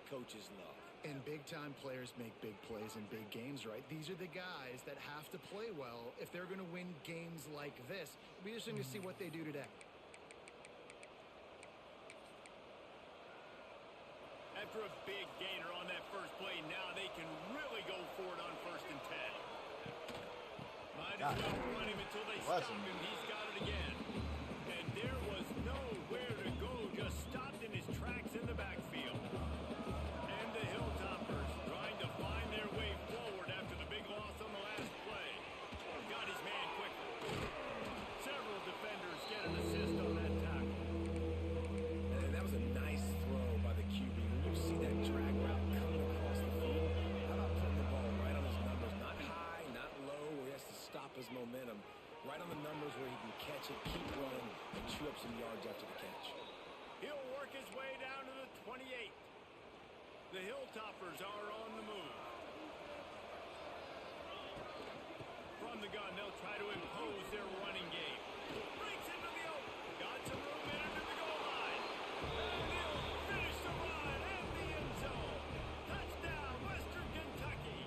coaches love. And big-time players make big plays in big games, right? These are the guys that have to play well if they're going to win games like this. It'll be interesting to see what they do today. After a big gainer on that first play, now they can really go for it on 1st and 10. Might as well run him until they stop him. He's got it again. And there was nowhere to go, just stopped in his tracks in the backfield. And the Hilltoppers trying to find their way forward after the big loss on the last play. Got his man quickly. Several defenders get an assist on that tackle. And that was a nice throw by the QB. When you see that drag route coming across the field, how about putting the ball right on his numbers? Not high, not low, where he has to stop his momentum. Right on the numbers where he can catch it, keep running, and chew up some yards after the catch. He'll work his way down to the 28. The Hilltoppers are on the move. From the gun, they'll try to impose their running game. Breaks into the open. Got some room in under the goal line. And he'll finish the run at the end zone. Touchdown, Western Kentucky.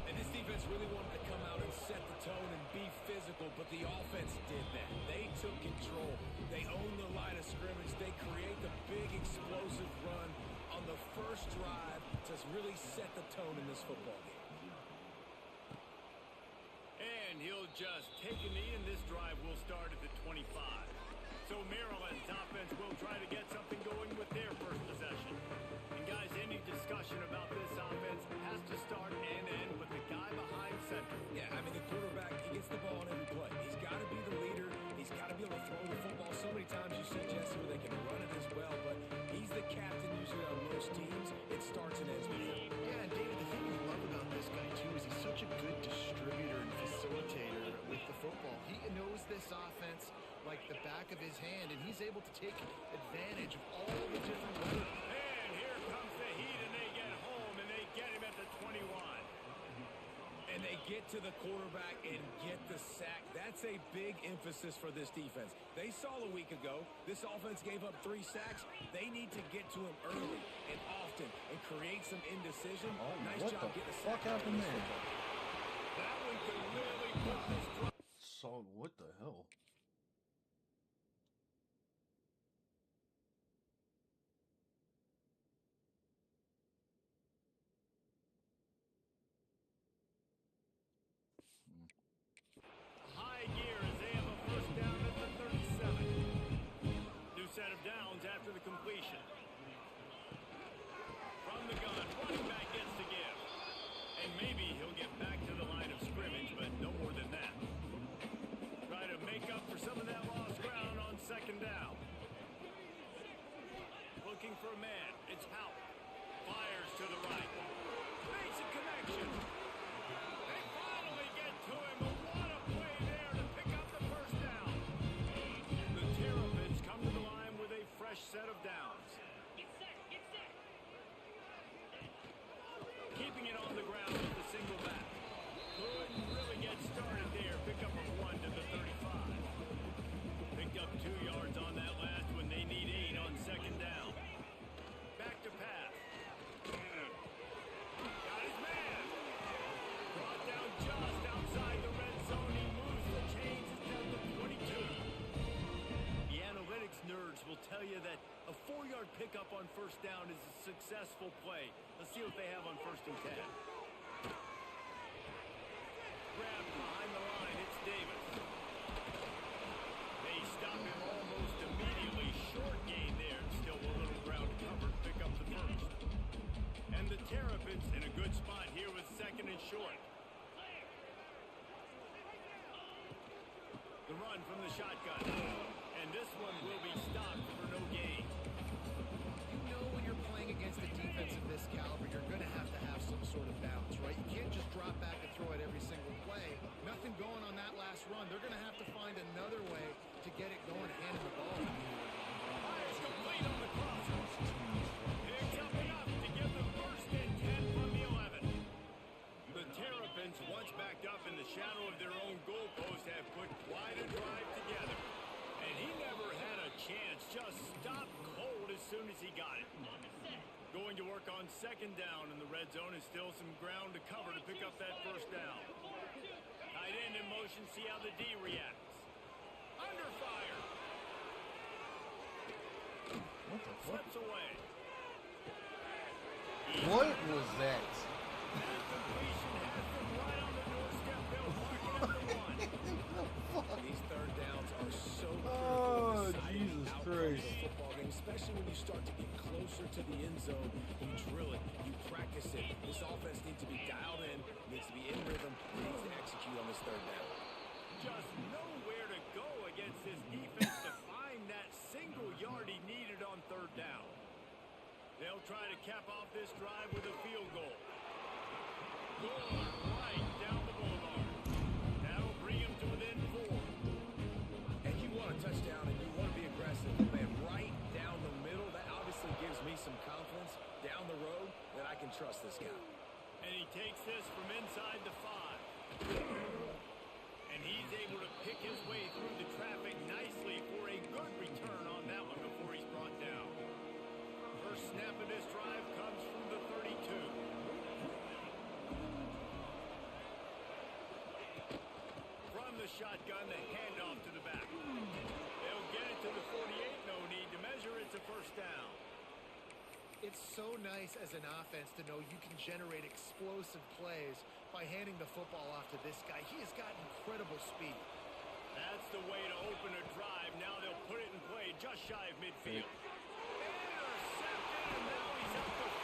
And this defense really wanted to come out and set the tone and be physical, but the offense did that. They took control. They owned the line of scrimmage. They create the big explosive run on the first drive to really set the tone in this football game. And he'll just take a knee, and this drive will start at the 25. So Maryland's offense will try to get something going with their first possession. And guys, any discussion about this offense has to start and end with the guy behind center. Yeah, I mean, the quarterback, he gets the ball on every play. He's got to be the leader. He's got to be able to throw the football. So many times you see Jesse where they can run it as well, but he's the captain usually on most teams. It starts and ends with him. Yeah, and David, the thing we love about this guy, too, is he's such a good distributor and facilitator with the football. He knows this offense like the back of his hand, and he's able to take advantage of all the different weather. And here comes the heat, and they get home, and they get him at the 21. And they get to the quarterback and get the sack. That's a big emphasis for this defense. They saw a week ago, this offense gave up 3 sacks. They need to get to him early and often and create some indecision. Oh, nice what job the getting the fuck sack. happened there? That one could really put this drive. So, what the hell? High gear as they have a first down at the 37. New set of downs after the completion. From the gun, running back gets to give. And maybe he'll get back to the line of scrimmage, but no more than that. Try to make up for some of that lost ground on 2nd down. Looking for a man. It's Howell. Fires to the right. Makes a connection. They finally get to him, but what a play there to pick up the first down. The Terrapins come to the line with a fresh set of downs. Get set, get set. Keeping it on the ground with the single back. Couldn't really get started there. Pick up a 1 to the 35. Picked up 2 yards on that last one. They need 8 on 2nd down. Back to pass. Got his man. Brought down just outside the red zone. He moves the chains. It's down to 22. The analytics nerds will tell you that a 4-yard pickup on 1st down is a successful play. Let's see what they have on 1st and 10. Grabbed behind the line. It's Davis. They stop him almost immediately. Short gain there. Still a little ground covered. Pick up the first. And the Terrapins in a good spot here with 2nd and short. The run from the shotgun. And this one will be stopped for no gain. You know when you're playing against a defense of this caliber, you're going to have some sort of balance, right? You can't just drop back and throw it every single play. Nothing going on that last run. They're going to have to find another way to get it going, handing the ball. Fires complete on the crosser. Picks up enough to give the 1st and 10 from the 11. The Terrapins, once backed up in the shadow of their own goalpost, have put quite a drive together. And he never had a chance, just stopped cold as soon as he got it. On the set. Going to work on second down in the red zone, and still some ground to cover to pick up that first down. Tight end in motion, see how the D reacts. Under fire. What the fuck? Slips away. What was that? That completion has them right on the doorstep. They'll mark it at the one. These third downs are so Oh, critical. Jesus Christ. Football game, especially when you start to get closer to the end zone. You drill it, you practice it. This offense needs to be dialed in, needs to be in rhythm, needs to execute on this third down. Just nowhere to go against this defense to find that single yard he needed on third down. They'll try to cap off this drive with a field goal. Good, right down the boulevard. That'll bring him to within 4. And you want a touchdown and you want to be aggressive, man, right down the middle. That obviously gives me some confidence down the road that I can trust this guy. And he takes this from inside the 5. And he's able to pick his way through the traffic nicely for a good return on that one before he's brought down. First snap of this drive comes from the 32. From the shotgun, the handoff to the back. They'll get it to the 48. No need to measure. It's a first down. It's so nice as an offense to know you can generate explosive plays by handing the football off to this guy. He has got incredible speed. That's the way to open a drive. Now they'll put it in play just shy of midfield. Intercepted, and now he's up to 14.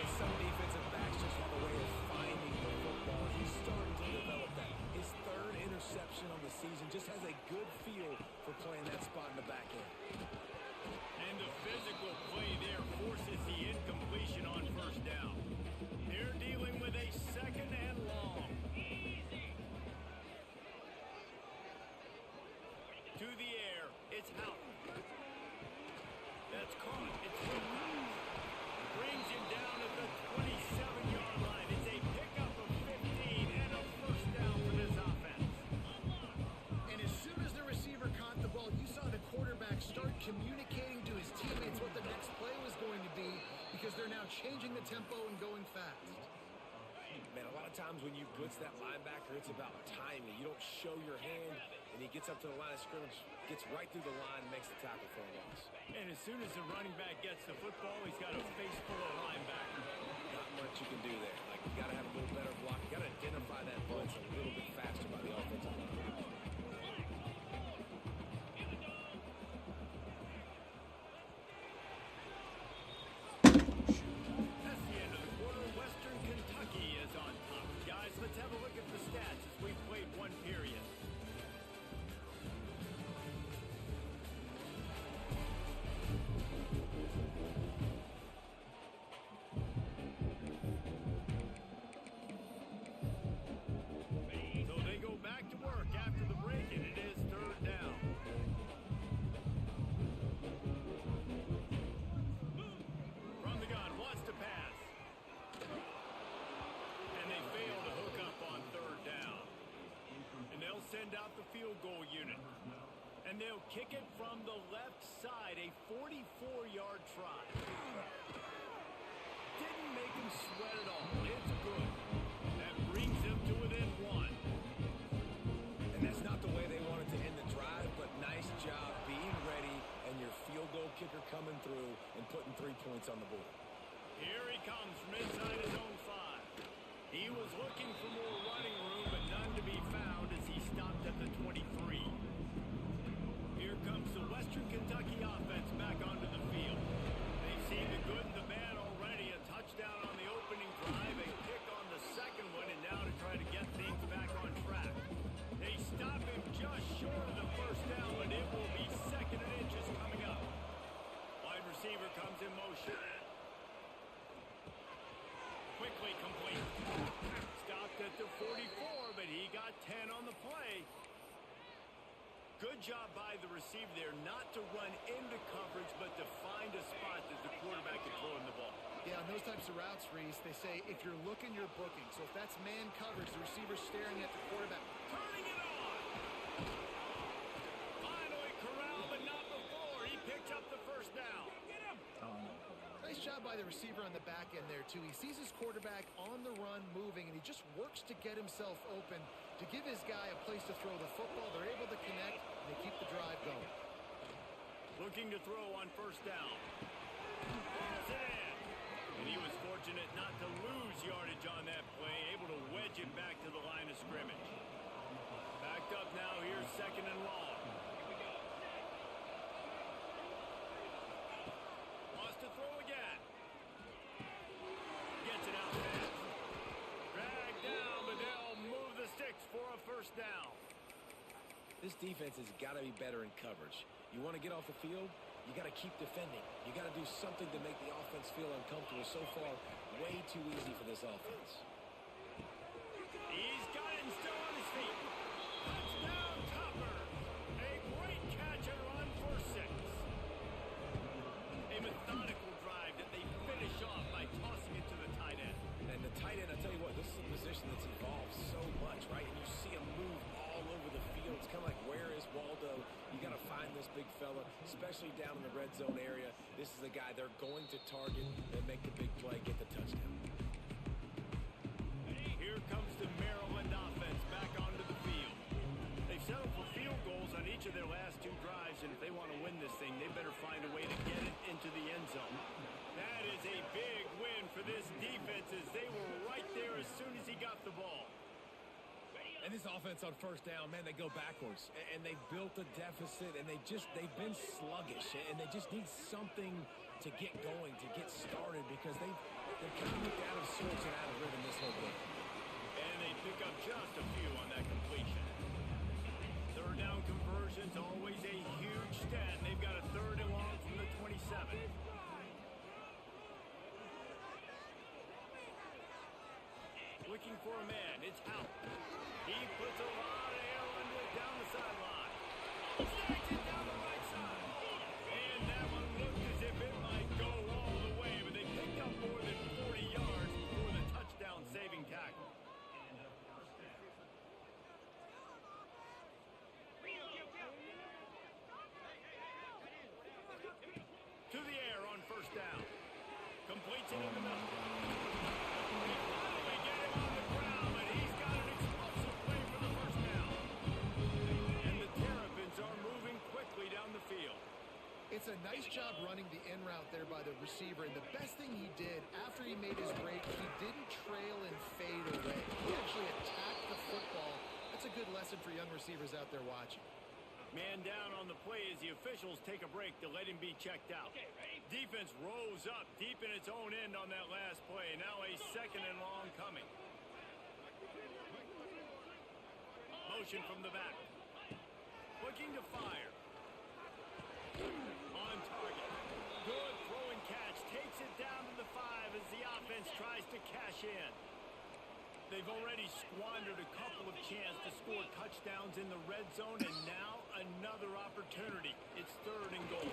And some defensive backs just have a way of finding the football. He's starting to develop that. His third interception on the season just has a good feel for playing that spot in the back end. And the physical play there forces the incompletion on first down. They're dealing with a second and long. To the air, it's out. That's caught. It's Wilcox. Brings him down at the 27-yard line. It's a pickup of 15 and a first down for this offense. And as soon as the receiver caught the ball, you saw the quarterback start communicating to his teammates what the next play was going to be because they're now changing the tempo and going fast. Man, a lot of times when you blitz that linebacker, it's about timing. You don't show your hand, and he gets up to the line of scrimmage, gets right through the line, and makes the tackle for a loss. And as soon as the running back gets the football, he's got a face full of linebackers. Not much you can do there. Like, you got to have a little better block. You got to identify that blitz a little bit faster by the offensive line. That's the end of the quarter. Western Kentucky is on top. Guys, let's have a look at the stats as we've played one period. So they go back to work after the break, and it is third down. From the gun, wants to pass. And they fail to hook up on third down. And they'll send out the field goal unit. And they'll kick it from the left side, a 44-yard try. Didn't make him sweat at all. It's good. That brings him to within 1. And that's not the way they wanted to end the drive, but nice job being ready and your field goal kicker coming through and putting 3 points on the board. Here he comes from inside his own 5. He was looking for more running room, but none to be found as he stopped at the 23. Here comes the Western Kentucky offense back onto the field. They've seen the good and the bad already. A touchdown on the opening drive, a kick on the second one, and now to try to get things back on track. They stop him just short of the first down, but it will be second and inches coming up. Wide receiver comes in motion. Quickly complete. Stopped at the 44, but he got 10 on the play. Good job by the receiver there not to run into coverage, but to find a spot that the quarterback can throw him the ball. Yeah, on those types of routes, Reese, they say if you're looking, you're booking. So if that's man coverage, the receiver's staring at the quarterback. Turning it on. Finally corralled, but not before. He picks up the first down. Nice job by the receiver on the back end there, too. He sees his quarterback on the run moving, and he just works to get himself open to give his guy a place to throw the football. They're able to connect, and they keep the drive going. Looking to throw on first down. Pulls it in. And he was fortunate not to lose yardage on that play, able to wedge it back to the line of scrimmage. Backed up now, here's second and long. Wants to throw again. Gets it out fast. Dragged down, but they'll move the sticks for a first down. This defense has got to be better in coverage. You want to get off the field, you got to keep defending. You got to do something to make the offense feel uncomfortable. So far, way too easy for this offense. He's got it and still on his feet. Touchdown, Topper. A great catch and run for 6. A methodical drive that they finish off by tossing it to the tight end. And the tight end, I tell you what, this is a position that's evolved so much, right? And you see him move all over the field. It's kind of like, where is Waldo? You got to find this big fella, especially down in the red zone area. This is the guy they're going to target and make the big play, get the touchdown. Here comes the Maryland offense back onto the field. They've settled for field goals on each of their last 2 drives, and if they want to win this thing, they better find a way to get it into the end zone. That is a big win for this defense, as they were right there as soon as he got the ball. And this offense on first down, man, they go backwards. And they built a deficit, and they've been sluggish. And they just need something to get going, to get started, because they've kind of looked out of sorts and out of rhythm this whole game. And they pick up just a few on that completion. Third down conversions, always a huge stat. They've got a third and long from the 27. Looking for a man. It's out. He puts a lot of air under it down the sideline. Snags it down the right side. And that one looked as if it might go all the way, but they picked up more than 40 yards before the touchdown-saving tackle. To the air on first down. Completes it in the middle. They finally get him on the ground, and he's got an explosive play for the first down. And the Terrapins are moving quickly down the field. It's a nice job running the in route there by the receiver, and the best thing he did after he made his break, he didn't trail and fade away. He actually attacked the football. That's a good lesson for young receivers out there watching. Man down on the play as the officials take a break to let him be checked out. Defense rose up deep in its own end on that last play. Now a second and long coming. Motion from the back. Looking to fire. On target. Good throw and catch. Takes it down to the 5 as the offense tries to cash in. They've already squandered a couple of chances to score touchdowns in the red zone, and now another opportunity. It's third and goal.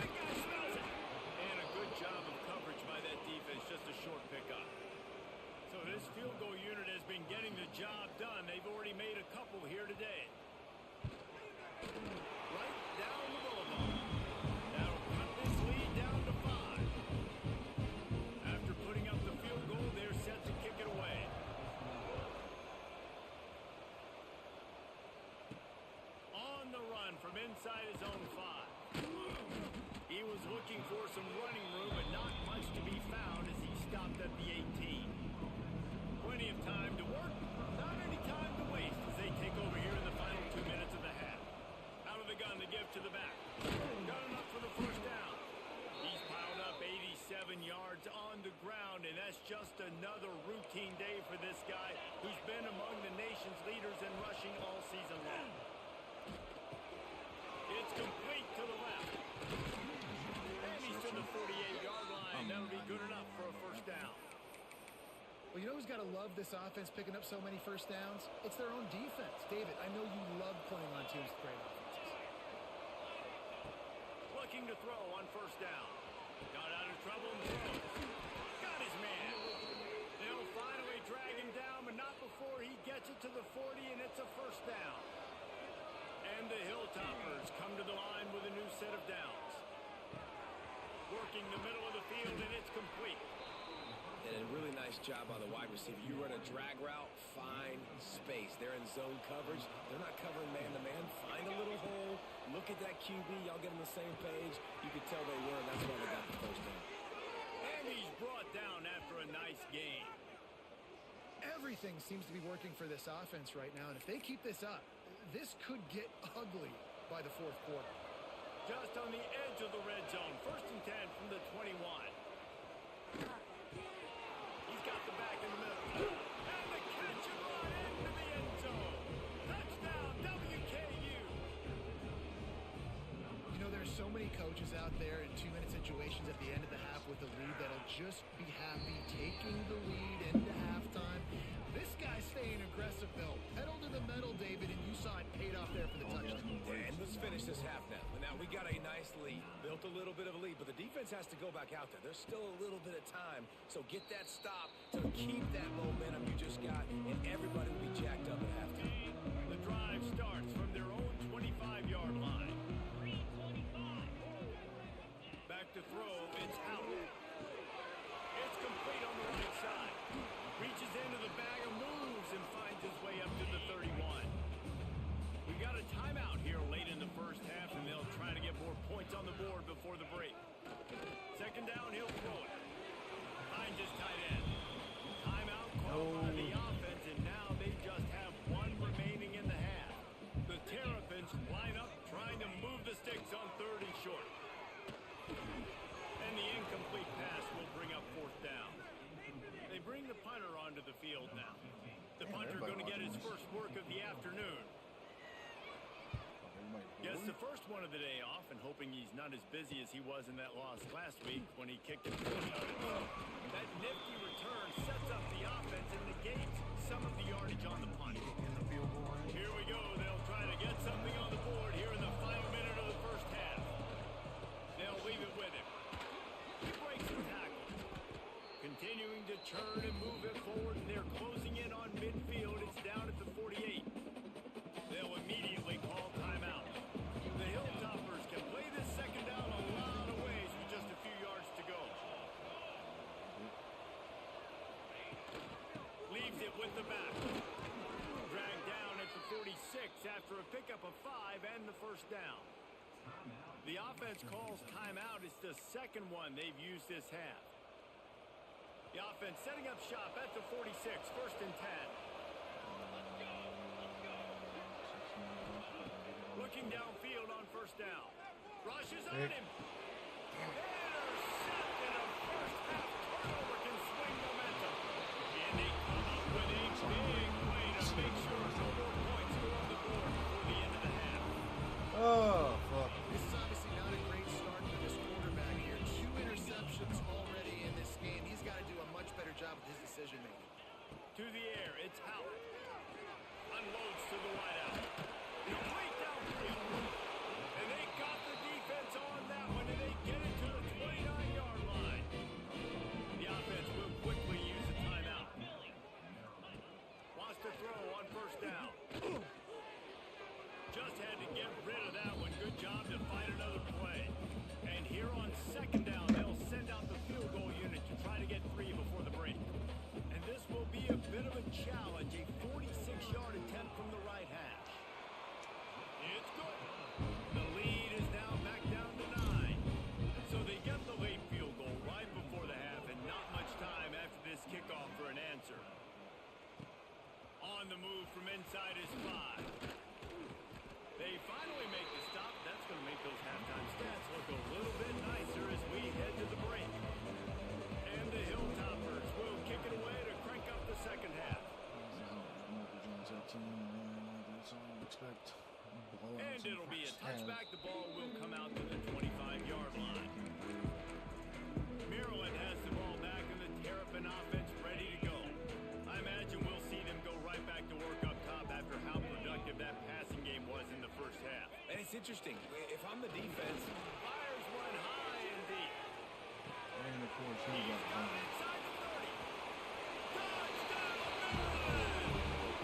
Big guy smells it. And a good job of coverage by that defense, just a short pickup. So this field goal unit has been getting the job done. They've already made a couple here today. Right down the boulevard. That'll cut this lead down to 5. After putting up the field goal, they're set to kick it away. On the run from inside his own 5. He was looking for some running room, but not much to be found as he stopped at the 18. Plenty of time to work, not any time to waste as they take over here in the final 2 minutes of the half. Out of the gun to give to the back. Got enough for the first down. He's piled up 87 yards on the ground, and that's just another routine day for this guy who's been among the nation's leaders in rushing all season long. It's complete to the left. And he's to the 48-yard line. That'll be good enough for a first down. Well, you know who's got to love this offense picking up so many first downs? It's their own defense. David, I know you love playing on teams with great offenses. Looking to throw on first down. Got out of trouble and throws. Got his man. They'll finally drag him down, but not before he gets it to the 40, and it's a first down. And the Hilltoppers come to the line with a new set of downs. Working the middle of the field, and it's complete. And a really nice job on the wide receiver. You run a drag route, find space. They're in zone coverage. They're not covering man-to-man. Find a little hole. Look at that QB. Y'all get on the same page. You could tell they were, and that's why they got the first down. And he's brought down after a nice gain. Everything seems to be working for this offense right now, and if they keep this up, this could get ugly by the fourth quarter. Just on the edge of the red zone. 1st and 10 from the 21. He's got the back in the middle. And the catch and run into the end zone. Touchdown, WKU. You know, there's so many coaches out there in 2-minute situations at the end of the half with the lead that'll just be happy taking the lead into halftime. This guy's staying aggressive, though. Pedal to the metal, David, and you saw it paid off there for the touchdown. And let's finish this half now. Now we got a nice lead. Built a little bit of a lead, but the defense has to go back out there. There's still a little bit of time. So get that stop to keep that momentum you just got, and everybody will be jacked up at halftime. The drive starts from their own 25-yard line. Back to throw, it's Howard. It's complete on the right side. Reaches into the bag of moves and finds his way up to the 31. We got a timeout here late in the first half, and they'll try to get more points on the board before the break. 2nd down, he'll throw it. Finds his tight end. Timeout called by the offense, and now they just have one remaining in the half. The Terrapins line up trying to move the sticks on 3rd and short. And the incomplete pass will bring up 4th down. They bring the punter onto the field now. The punter going to get his first work of the afternoon. Gets the first one of the day off, and hoping he's not as busy as he was in that loss last week when he kicked it 20 yards. That nifty return sets up the offense and negates some of the yardage on the punt. Here we go. They'll try to get something on the board here in the final minute of the first half. They'll leave it with him. He breaks the tackle. Continuing to churn and move it forward, and they're closing in on midfield. It's down at the 48. They'll immediately call timeout. The Hilltoppers can play this 2nd down a lot of ways with just a few yards to go. Leaves it with the back. Dragged down at the 46 after a pickup of 5 and the first down. The offense calls timeout. It's the 2nd one they've used this half. The offense setting up shop at the 46, 1st and 10. Looking downfield on 1st down. Rushes on him. Intercepted. A first half turnover can swing momentum. And they come up with a big play to make sure some more points go on the board before the end of the half. Oh, fuck. This is obviously not a great start for this quarterback here. 2 interceptions already in this game. He's got to do a much better job with his decision-making. To the air, it's Howard. Unloads to the wideout. Complete downfield. And they got the defense on that one, and they get it to the 29-yard line. The offense will quickly use a timeout. Wants to throw on 1st down. Just had to get rid of that one. Good job to find another play. And here on 2nd down, they'll send out the field goal unit to try to get 3 before the break. And this will be a bit of a challenge, a 46-yard attempt from the right hash. It's good. The lead is now back down to 9. So they get the late field goal right before the half, and not much time after this kickoff for an answer. On the move from inside is 5. They finally make the stop. That's going to make those halftime stats look a little bit nicer as we head to the break. And the Hilltoppers will kick it away to crank up the 2nd half. And it'll be a touchback. The ball will come out to the 25-yard line. Maryland has the ball back, and the Terrapin offense ready to go. I imagine we'll see them go right back to work up top after how productive that passing game was in the first half. And it's interesting. If I'm the defense, Fires one high and deep. And of course, he He's got got it inside the 30. Touchdown, Maryland!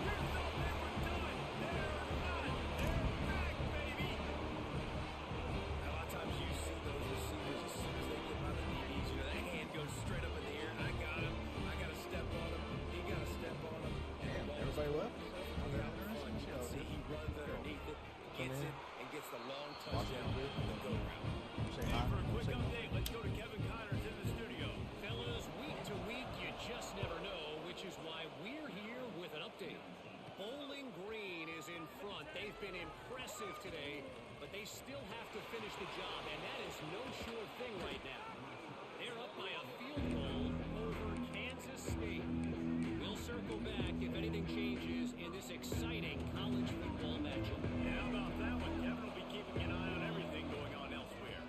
You thought they were done. They're not. They're back the long touchdown and the go route. Say And hi. for a quick Say update, let's go to Kevin Connors in the studio. Fellas, week to week, you just never know, which is why we're here with an update. Bowling Green is in front. They've been impressive today, but they still have to finish the job, and that is no sure thing right now. They're up by a field goal over Kansas State. We'll circle back if anything changes in this exciting college football matchup. And how about that one? Kevin will be keeping an eye on everything going on elsewhere.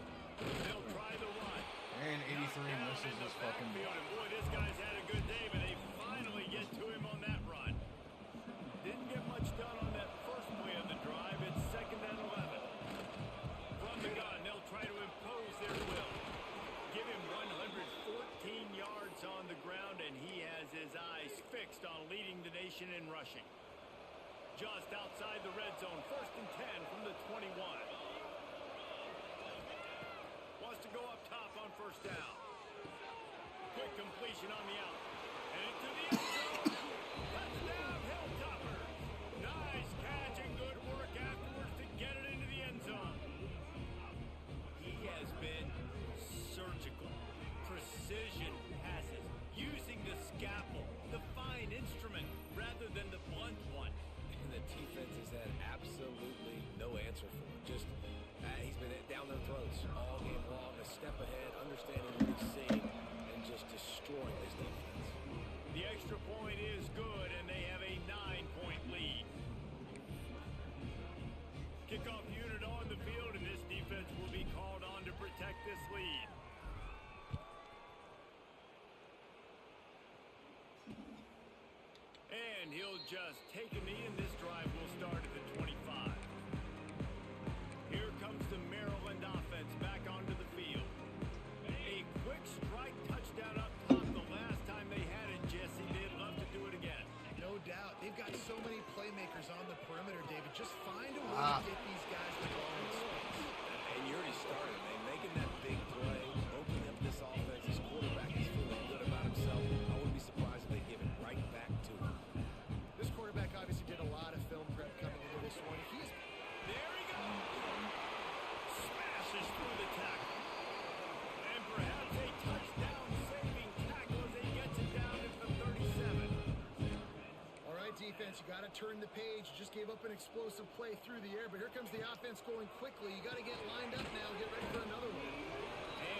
They'll try the run. And 83 misses his fucking Backfield, and boy, this guy's had a good day, but they finally get to him on that run. Didn't get much done on that first play of the drive. It's 2nd and 11. From the gun, they'll try to impose their will. Give him 114 yards on the ground, and he has his eyes fixed on leading the nation in rushing. Just outside the red zone, 1st and 10 from the 21. Wants to go up top on 1st down. Quick completion on the out. And into the end zone. Touchdown, Hilltoppers. Nice catch and good work afterwards to get it into the end zone. He has been surgical. Precision passes. Using the scalpel, the fine instrument, rather than the blunt one. And the defense has had absolutely no answer for him. Just, he's been down their throats all game long, a step ahead, understanding what he's seeing, and just destroying this defense. The extra point is good, and they have a 9-point lead. Kickoff unit on the field, and this defense will be called on to protect this lead. And he'll just take a knee, and this drive will start at the 25. Here comes the Maryland offense back onto the field. A quick strike touchdown up top the last time they had it, Jesse. They'd love to do it again. No doubt. They've got so many playmakers on the perimeter, David. Just find a way to get these guys the ball in space. And you already started, man. Making that big play, opening up this offense. His quarterback is feeling good about himself. I wouldn't be surprised if they give it right back to him. This quarterback obviously did a lot of film prep coming into this one. There he goes. Smashes through the tackle. And perhaps a touchdown-saving tackle as he gets it down at the 37. All right, defense, you got to turn the page. You just gave up an explosive play through the air, but here comes the offense going quickly. You got to get lined up now, get ready for another one.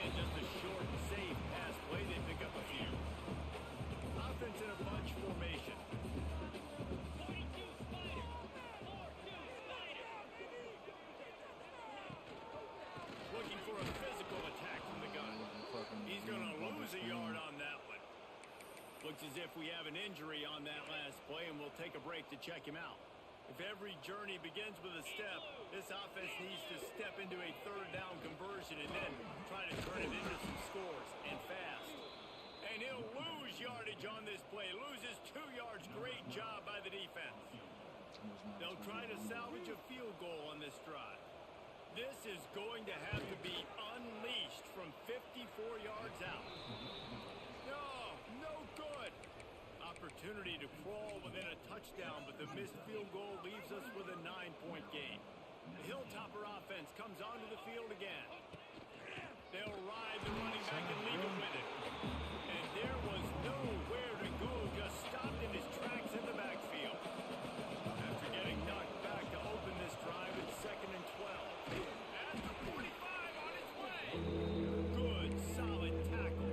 And just a short, safe pass play. They pick up a few. Offense in a bunch formation. Looking for a physical attack from the gun. He's going to lose a yard on that one. Looks as if we have an injury on that last play, and we'll take a break to check him out. If every journey begins with a step, this offense needs to step into a 3rd down conversion and then try to turn it into some scores, and fast. And he'll lose yardage on this play. Loses 2 yards. Great job by the defense. They'll try to salvage a field goal on this drive. This is going to have to be unleashed from 54 yards out. No good. Opportunity to crawl within a touchdown, but the missed field goal leaves us with a 9-point game. The Hilltopper offense comes onto the field again. They'll ride the running back and leave it with it. And there was nowhere to go, just stopped in his tracks in the backfield. After getting knocked back to open this drive, it's 2nd and 12. At the 45 on its way. Good, solid tackle.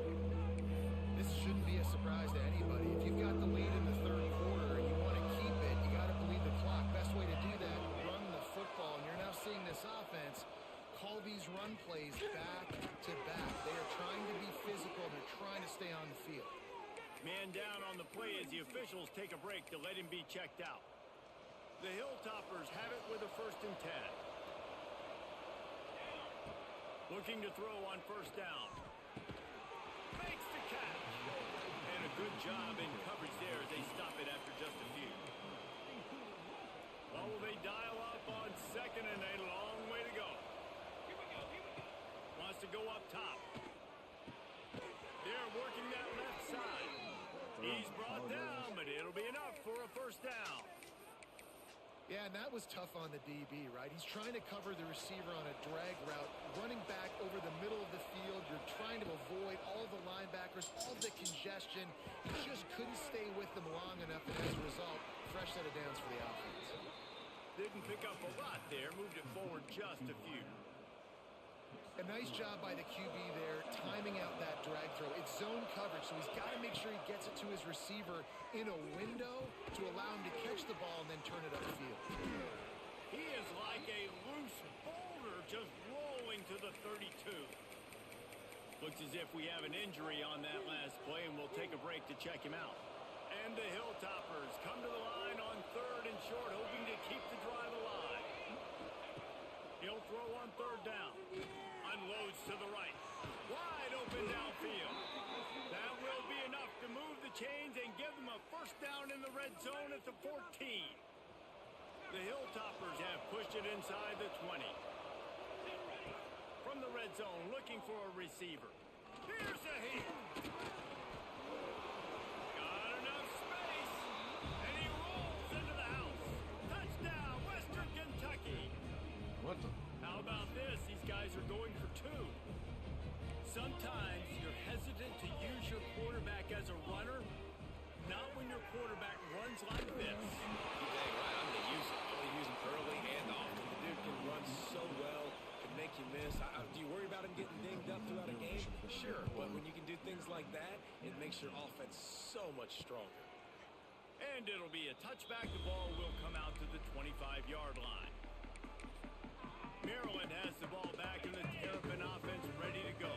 This shouldn't be a surprise to anybody. If you've got the lead in the 3rd quarter and you want to keep it, you got to bleed the clock. Best way to do that, run the football. And you're now seeing this offense call these run plays back to back. They are trying to be physical. They're trying to stay on the field. Man down on the play as the officials take a break to let him be checked out. The Hilltoppers have it with a 1st and 10. Looking to throw on 1st down. Makes the catch. And a good job in coverage there as they stop it after just a few. Oh, they dial up on 2nd and a long way to go. Wants to go up top. They're working that left side. He's brought down, but it'll be enough for a 1st down. Yeah, and that was tough on the DB, right? He's trying to cover the receiver on a drag route, running back over the middle of the field. You're trying to avoid all the linebackers, all the congestion. He just couldn't stay with them long enough, and as a result, fresh set of downs for the offense. Didn't pick up a lot there, moved it forward just a few. A nice job by the QB there, timing out that drag throw. It's zone coverage, so he's got to make sure he gets it to his receiver in a window to allow him to catch the ball and then turn it upfield. He is like a loose boulder just rolling to the 32. Looks as if we have an injury on that last play, and we'll take a break to check him out. And the Hilltoppers come to the line on 3rd and short, hoping to keep the drive alive. He'll throw on 3rd down. Unloads to the right. Wide open downfield. That will be enough to move the chains and give them a first down in the red zone at the 14. The Hilltoppers have pushed it inside the 20. From the red zone, looking for a receiver. Here's a hit. Got enough space. And he rolls into the house. Touchdown, Western Kentucky. What the? How about this? These guys are going for 2. Sometimes you're hesitant to use your quarterback as a runner, not when your quarterback runs like this. You're dang right. I'm going to use him. I'm going to use him early and often. The dude can run so well, can make you miss. Do you worry about him getting dinged up throughout a game? Sure, but when you can do things like that, it makes your offense so much stronger. And it'll be a touchback. The ball will come out to the 25-yard line. Maryland has the ball back in the Terrapin offense ready to go.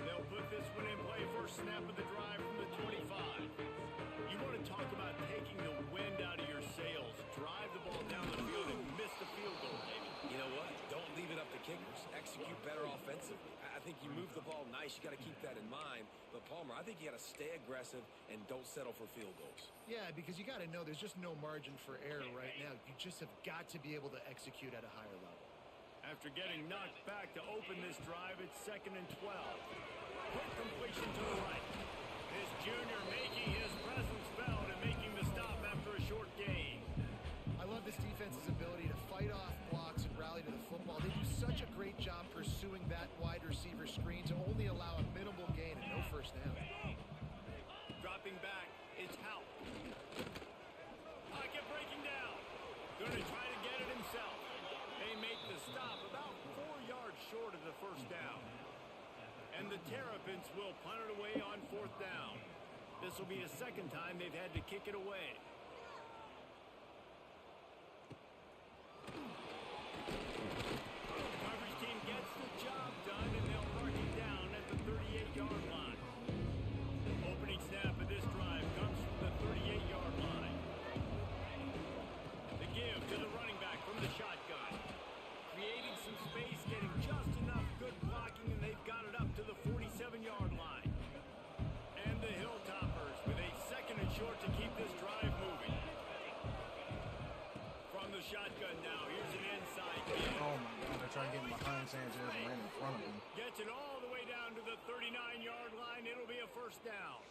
They'll put this one in play. First snap of the drive from the 25. You want to talk about taking the wind out of your sails. Drive the ball down the field and miss the field goal, David. You know what? Don't leave it up to kickers. Execute better offensively. I think you move the ball nice. You got to keep that in mind. But, Palmer, I think you got to stay aggressive and don't settle for field goals. Yeah, because you got to know there's just no margin for error right now. You just have got to be able to execute at a higher level. After getting knocked back to open this drive, it's 2nd and 12. Quick completion to the right. This junior making his presence felt and making the stop after a short gain. I love this defense's ability to fight off blocks and rally to the football. They do such a great job pursuing that wide receiver screen to only allow a minimal gain and no first down. Dropping back, it's Hout. Pocket breaking down. Gonna try to get it himself. They make the stop about 4 yards short of the first down. And the Terrapins will punt it away on 4th down. This will be the second time they've had to kick it away. The coverage team gets the job done, and they'll mark it down at the 38-yard line. Opening snap of this drive comes from the 38-yard line. The give to the running back from the shotgun. Creating some space, getting just enough good blocking, and they've got it up to the 47-yard line. And the Hilltoppers with a 2nd and short to keep this drive moving. From the shotgun now, here's an inside kick. Oh my God! They're trying to get him behind Sanchez and ran in front of him. Gets it all the way down to the 39-yard line. It'll be a first down.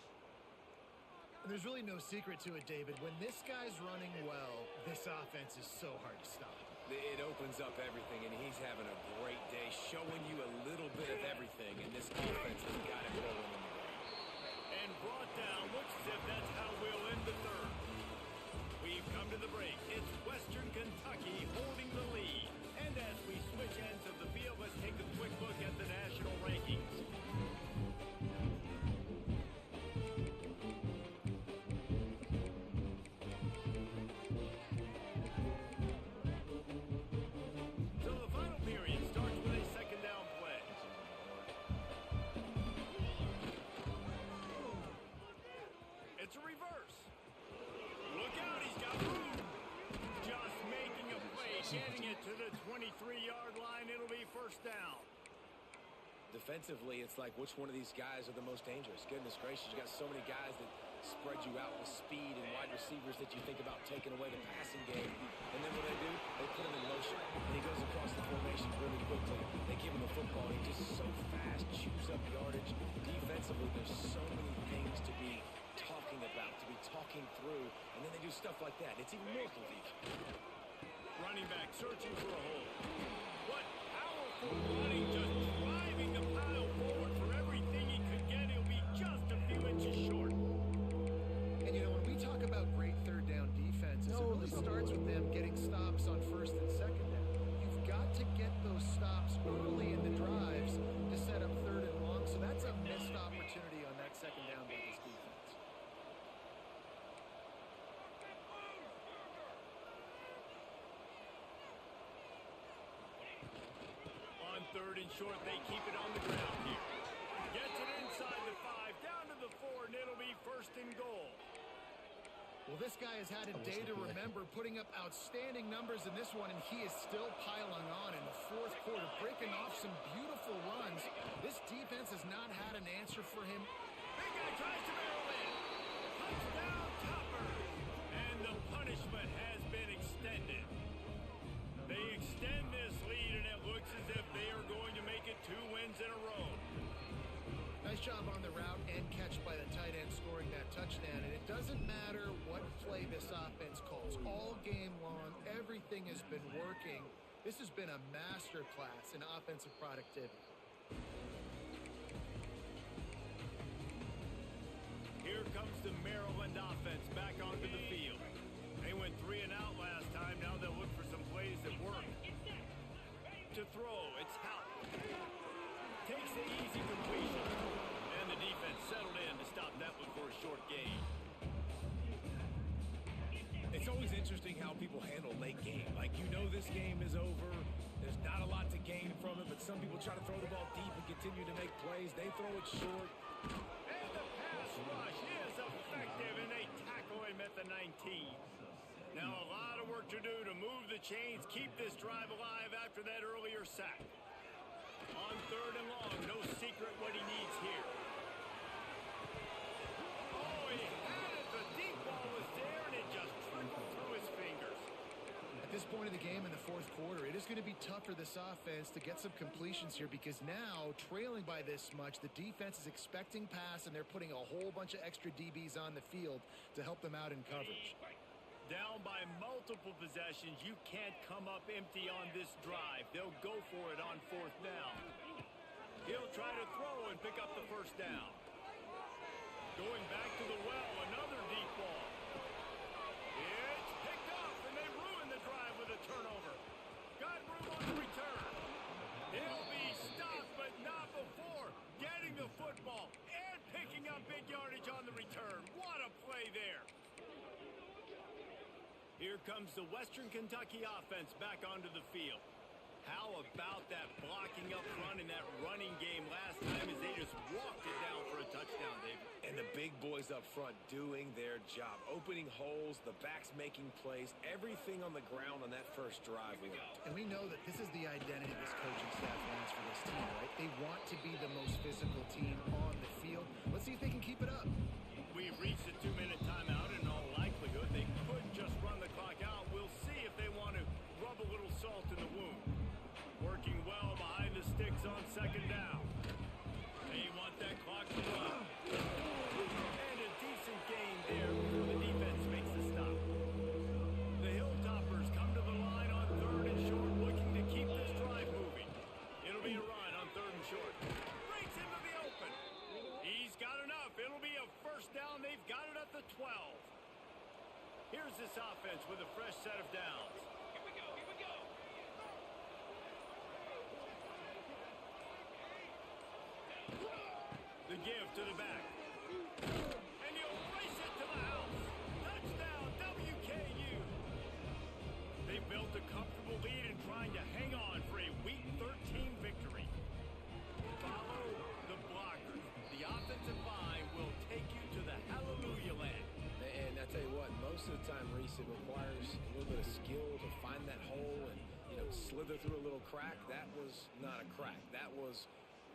And there's really no secret to it, David. When this guy's running well, this offense is so hard to stop. It opens up everything, and he's having a great day, showing you a little bit of everything, and this offense has got it rolling in the ground. And brought down. Looks as if that's how we'll end the 3rd. We've come to the break. It's Western Kentucky holding the lead. And as we switch ends of the field, let's take a quick look at the national rankings. So the final period starts with a 2nd down play. It's a reverse. Look out, he's got room. Just making a play, getting it to the 23-yard line. It'll be first down. Defensively, it's like which one of these guys are the most dangerous? Goodness gracious, you got so many guys that spread you out with speed and wide receivers that you think about taking away the passing game. And then what they do, they put him in motion. And he goes across the formation really quickly. They give him the football. He's just so fast, chews up yardage. Defensively, there's so many things to be talking about, to be talking through. And then they do stuff like that. It's even more confusing. running back searching for a hole. What powerful running, just driving the pile forward for everything he could get. He'll be just a few inches short. And, you know, when we talk about great third down defenses, it really starts with them getting stops on first and second down. You've got to get those stops early in the drives to set up third and long, so that's a missed opportunity on that second down by this defense. On third and short, they keep it on the ground here. Gets it inside the 5, down to the 4, and it'll be first and goal. Well, this guy has had a day to remember, putting up outstanding numbers in this one, and he is still piling on in the fourth quarter, breaking off some beautiful runs. This defense has not had an answer for him. Big guy tries to barrel in. Touchdown, Topper. And the punishment has been extended. They extend this lead, and it looks as if they are going to make it 2 wins in a row. Nice job on the route and catch by the tight end scoring that touchdown. And it doesn't matter what play this offense calls. All game long, everything has been working. This has been a masterclass in offensive productivity. Here comes the Maryland offense back onto the field. They went 3 and out last time. Now they'll look for some plays that work. To throw, it's Howell. Takes the easy completion. And the defense settled in to stop that one for a short gain. It's always interesting how people handle late game. Like, you know this game is over. There's not a lot to gain from it, but some people try to throw the ball deep and continue to make plays. They throw it short. And the pass rush is effective, and they tackle him at the 19. Now a lot of work to do to move the chains, keep this drive alive after that earlier sack. On third and long, no secret what he needs here. Oh, he had it. The deep ball was there, and it just trickled through his fingers. At this point of the game in the fourth quarter, it is going to be tough for this offense to get some completions here, because now, trailing by this much, the defense is expecting pass, and they're putting a whole bunch of extra DBs on the field to help them out in coverage. Down by multiple possessions, you can't come up empty on this drive. They'll go for it on fourth down. He'll try to throw and pick up the first down. Going back to the well, another deep ball. It's picked up, and they ruin the drive with a turnover. Got room on the return. He'll be stopped, but not before getting the football and picking up big yardage on the return. What a play there. Here comes the Western Kentucky offense back onto the field. How about that blocking up front in that running game last time as they just walked it down for a touchdown, David? And the big boys up front doing their job. Opening holes, the backs making plays, everything on the ground on that first drive worked. And we know that this is the identity this coaching staff wants for this team, right? They want to be the most physical team on the field. Let's see if they can keep it up. We've reached a 2-minute timeout, and in all likelihood, they could just run the clock out. We'll see if they want to rub a little salt in the wound. Working well behind the sticks on second down. They want that clock to run. And a decent gain there before the defense makes the stop. The Hilltoppers come to the line on third and short, looking to keep this drive moving. It'll be a run on third and short. Breaks into the open. He's got enough. It'll be a first down. They've got it at the 12. Here's this offense with a fresh set of downs. The give to the back. And he'll race it to the house. Touchdown, WKU. They built a comfortable lead and trying to hang on for a Week 13 victory. Follow the blockers. The offensive line will take you to the hallelujah land. And I tell you what, most of the time, Reese, it requires a little bit of skill to find that hole and, slither through a little crack. That was not a crack. That was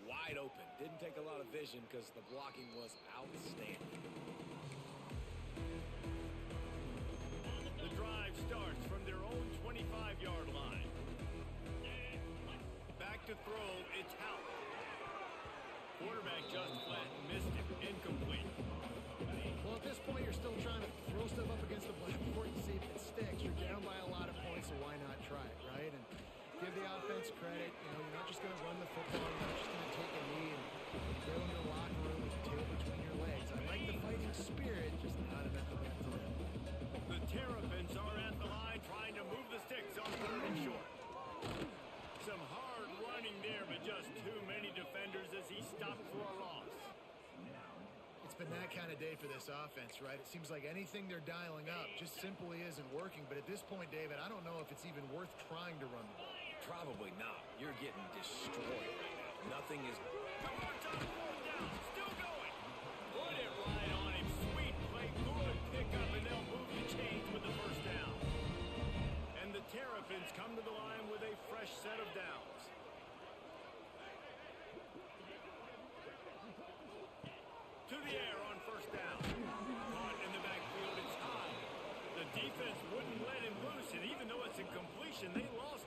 wide open. Didn't take a lot of vision because the blocking was outstanding. The drive starts from their own 25-yard line. Back to throw, it's Howell. Quarterback just flat, missed it, incomplete. Well, at this point, you're still trying to throw stuff up against the blackboard and see if it sticks. You're down by a lot of points, so why not give the offense credit. You know, you're not just going to run the football. You're not just going to take a knee and go into the locker room with your tail between your legs. I like the fighting spirit, just not enough of that for them. The Terrapins are at the line trying to move the sticks on 3rd and short. Some hard running there, but just too many defenders as he stopped for a loss. It's been that kind of day for this offense, right? It seems like anything they're dialing up just simply isn't working. But at this point, David, I don't know if it's even worth trying to run the ball. Probably not. You're getting destroyed right now. Nothing is... Yards on 4th down, still going. Put it right on him. Sweet play, good pickup, and they'll move the chains with the 1st down. And the Terrapins come to the line with a fresh set of downs. To the air on 1st down. Caught in the backfield, it's high. The defense wouldn't let him loose, and even though it's a completion, they lost